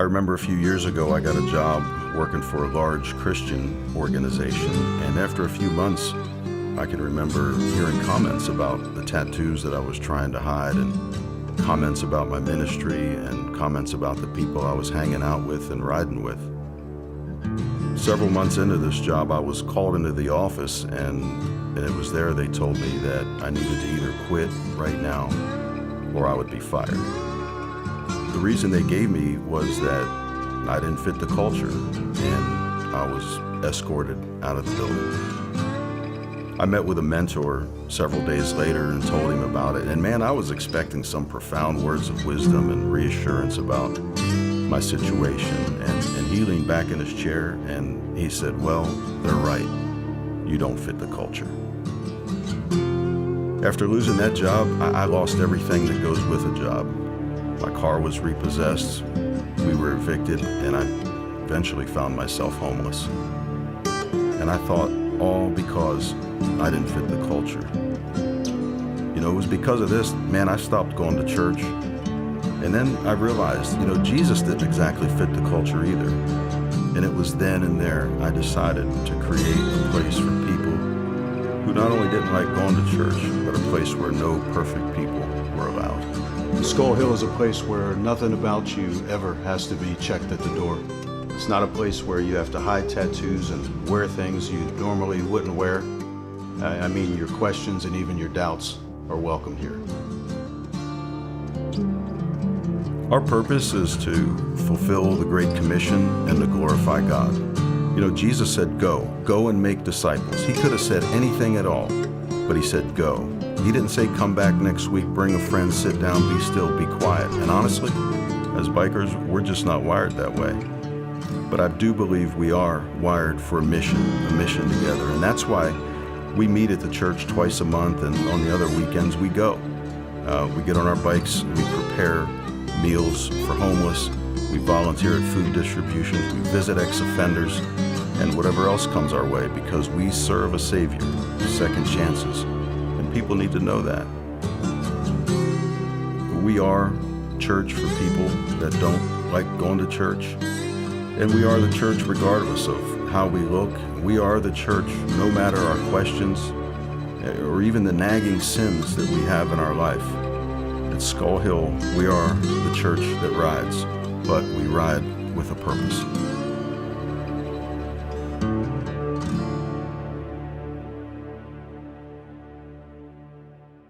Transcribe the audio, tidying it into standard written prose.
I remember a few years ago I got a job working for a large Christian organization, and after a few months I can remember hearing comments about the tattoos that I was trying to hide, and comments about my ministry, and comments about the people I was hanging out with and riding with. Several months into this job, I was called into the office, and it was there they told me that I needed to either quit right now or I would be fired. The reason they gave me was that I didn't fit the culture, and I was escorted out of the building. I met with a mentor several days later and told him about it, and man, I was expecting some profound words of wisdom and reassurance about my situation, and he leaned back in his chair and he said, well, they're right. You don't fit the culture. After losing that job, I lost everything that goes with a job. My car was repossessed, we were evicted, and I eventually found myself homeless. And I thought, all because I didn't fit the culture. You know, it was because of this, man, I stopped going to church. And then I realized, you know, Jesus didn't exactly fit the culture either. And it was then and there I decided to create a place for people who not only didn't like going to church, but a place where no perfect people were allowed. Skull Hill is a place where nothing about you ever has to be checked at the door. It's not a place where you have to hide tattoos and wear things you normally wouldn't wear. I mean, your questions and even your doubts are welcome here. Our purpose is to fulfill the Great Commission and to glorify God. You know, Jesus said, go and make disciples. He could have said anything at all, but he said, go. He didn't say, come back next week, bring a friend, sit down, be still, be quiet. And honestly, as bikers, we're just not wired that way. But I do believe we are wired for a mission together. And that's why we meet at the church twice a month, and on the other weekends we go. We get on our bikes, we prepare meals for homeless, we volunteer at food distributions, we visit ex-offenders, and whatever else comes our way, because we serve a Savior, second chances, and people need to know that. We are church for people that don't like going to church, and we are the church regardless of how we look. We are the church no matter our questions or even the nagging sins that we have in our life. At Skull Hill, we are the church that rides, but we ride with a purpose.